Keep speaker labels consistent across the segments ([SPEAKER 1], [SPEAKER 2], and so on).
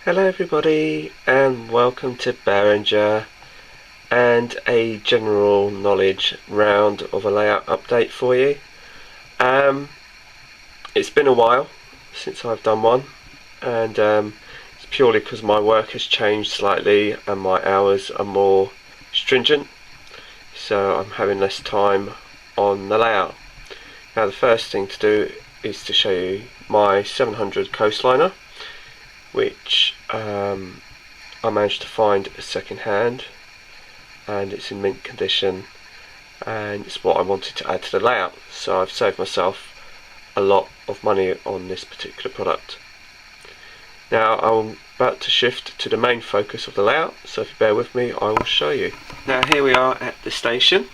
[SPEAKER 1] Hello everybody and welcome to Berringer and a general knowledge round of a layout update for you. It's been a while since I've done one, and it's purely because my work has changed slightly and my hours are more stringent, so I'm having less time on the layout. Now the first thing to do is to show you my 700 coastliner, which I managed to find second hand, and it's in mint condition, and it's what I wanted to add to the layout, so I've saved myself a lot of money on this particular product. Now I'm about to shift to the main focus of the layout, so if you bear with me I will show you. Now here we are at the station,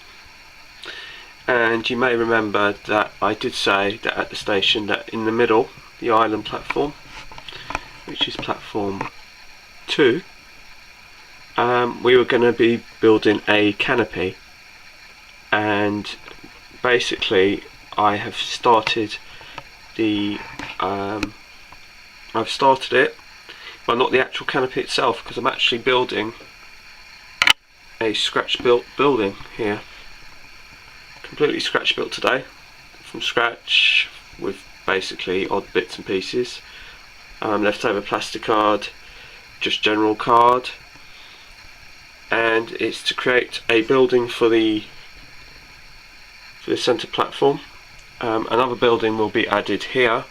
[SPEAKER 1] and you may remember that I did say that at the station that in the middle, the island platform, which is platform 2, we were going to be building a canopy, and basically I have started it, but not the actual canopy itself, because I'm actually building a scratch built building here, completely scratch built today, from scratch, with basically odd bits and pieces. Leftover plastic card, just general card, and it's to create a building for the centre platform. Another building will be added here,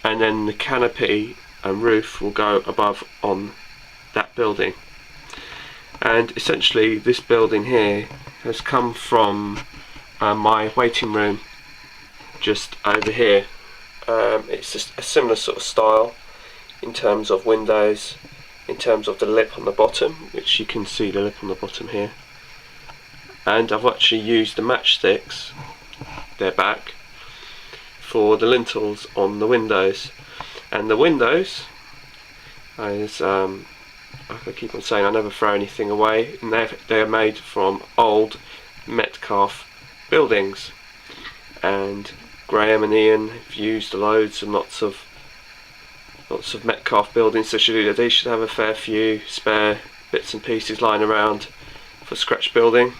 [SPEAKER 1] and then the canopy and roof will go above on that building. And essentially this building here has come from my waiting room just over here. It's just a similar sort of style in terms of windows, in terms of the lip on the bottom, which you can see the lip on the bottom here, and I've actually used the matchsticks, they're back, for the lintels on the windows. And the windows, as like I keep on saying, I never throw anything away, and they're made from old Metcalfe buildings, and Graham and Ian have used loads and lots of Metcalfe buildings, so they should have a fair few spare bits and pieces lying around for scratch building.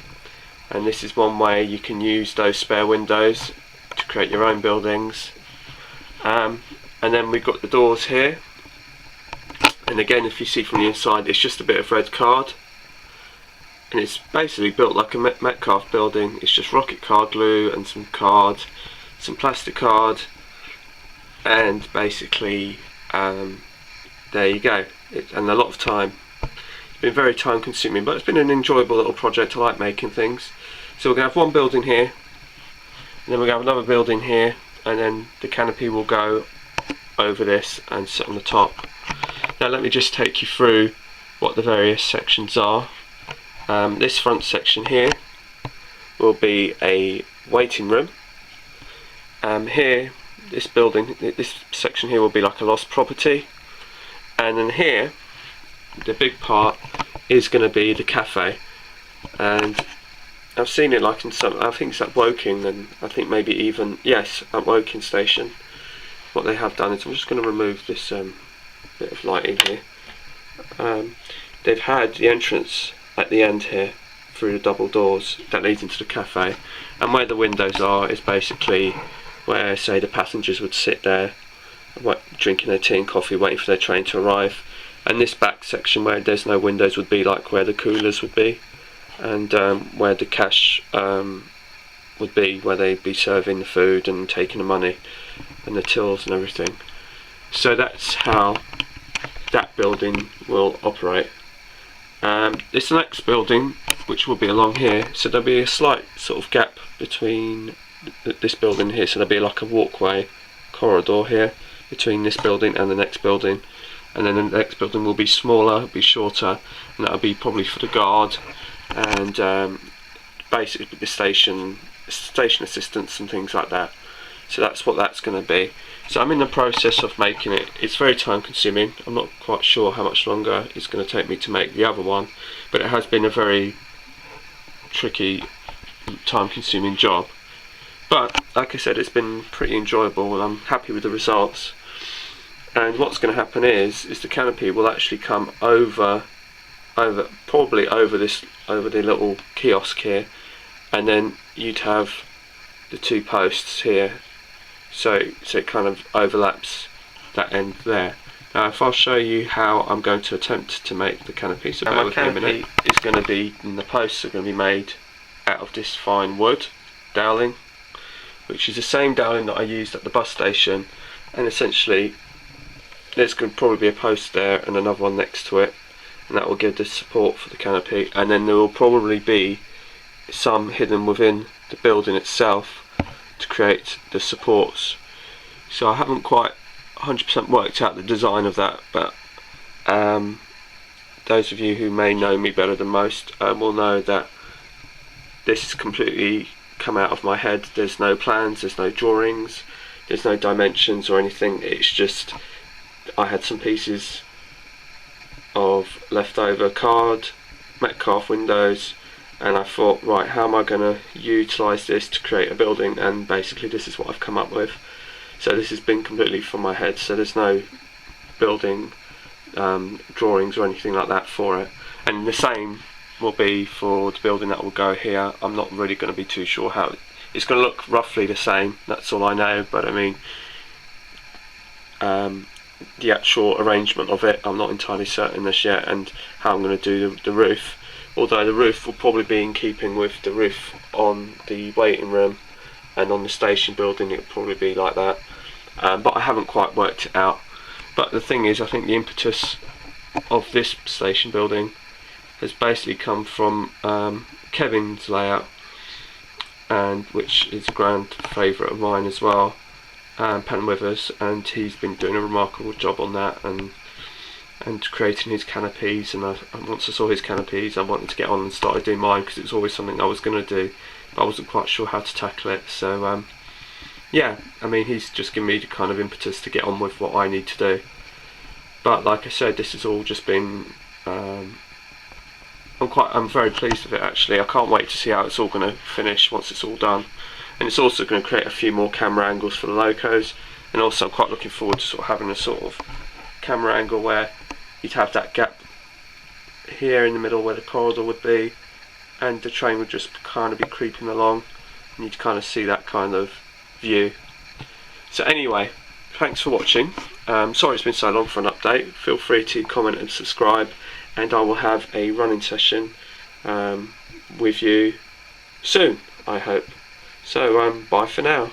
[SPEAKER 1] And this is one way you can use those spare windows to create your own buildings. And then we've got the doors here, and again, if you see from the inside, it's just a bit of red card, and it's basically built like a Metcalfe building. It's just rocket card glue and some card, some plastic card, and basically there you go. And a lot of time. It's been very time consuming, but it's been an enjoyable little project. I like making things. So we're going to have one building here, and then we're going to have another building here, and then the canopy will go over this and sit on the top. Now let me just take you through what the various sections are. This front section here will be a waiting room. Here, this section here will be like a lost property, and then here the big part is going to be the cafe. And I've seen it like in some, I think it's at Woking, and I think maybe even, yes, at Woking station. What they have done is, I'm just going to remove this bit of lighting here. They've had the entrance at the end here through the double doors that leads into the cafe, and where the windows are is basically where, say, the passengers would sit there drinking their tea and coffee, waiting for their train to arrive. And this back section where there's no windows would be like where the coolers would be, and where the cash would be, where they'd be serving the food and taking the money and the tills and everything. So that's how that building will operate. This next building, which will be along here, so there'll be a slight sort of gap between this building here, so there'll be like a walkway corridor here between this building and the next building, and then the next building will be smaller, be shorter, and that'll be probably for the guard and basically the station assistants and things like that. So that's what that's going to be. So I'm in the process of making it. It's very time consuming. I'm not quite sure how much longer it's going to take me to make the other one, but it has been a very tricky, time consuming job. But like I said, it's been pretty enjoyable, and I'm happy with the results. And what's going to happen is the canopy will actually come over probably over the little kiosk here, and then you'd have the two posts here, so it kind of overlaps that end there. Now if I'll show you how I'm going to attempt to make the canopy, so bear with me a minute. Is going to be, and the posts are going to be made out of this fine wood doweling, which is the same doweling that I used at the bus station, and essentially there's going to probably be a post there and another one next to it, and that will give the support for the canopy, and then there will probably be some hidden within the building itself to create the supports. So I haven't quite 100% worked out the design of that, but those of you who may know me better than most will know that this is completely come out of my head. There's no plans, there's no drawings, there's no dimensions or anything. It's just I had some pieces of leftover card, Metcalf windows, and I thought, right, how am I going to utilise this to create a building? And basically this is what I've come up with. So this has been completely from my head, so there's no building drawings or anything like that for it. And the same will be for the building that will go here. I'm not really going to be too sure how it's going to look. Roughly the same, that's all I know, but I mean the actual arrangement of it I'm not entirely certain as yet, and how I'm going to do the roof, although the roof will probably be in keeping with the roof on the waiting room, and on the station building it'll probably be like that, but I haven't quite worked it out. But the thing is, I think the impetus of this station building has basically come from Kevin's layout, and which is a grand favourite of mine as well, Penn Withers, and he's been doing a remarkable job on that, and creating his canopies. And once I saw his canopies, I wanted to get on and started doing mine, because it was always something I was going to do, but I wasn't quite sure how to tackle it. So yeah, I mean, he's just given me the kind of impetus to get on with what I need to do. But like I said, this has all just been I'm very pleased with it actually. I can't wait to see how it's all going to finish once it's all done. And it's also going to create a few more camera angles for the locos, and also I'm quite looking forward to sort of having a sort of camera angle where you'd have that gap here in the middle where the corridor would be, and the train would just kind of be creeping along, and you'd kind of see that kind of view. So anyway, thanks for watching. Sorry it's been so long for an update. Feel free to comment and subscribe, and I will have a running session with you soon, I hope. So bye for now.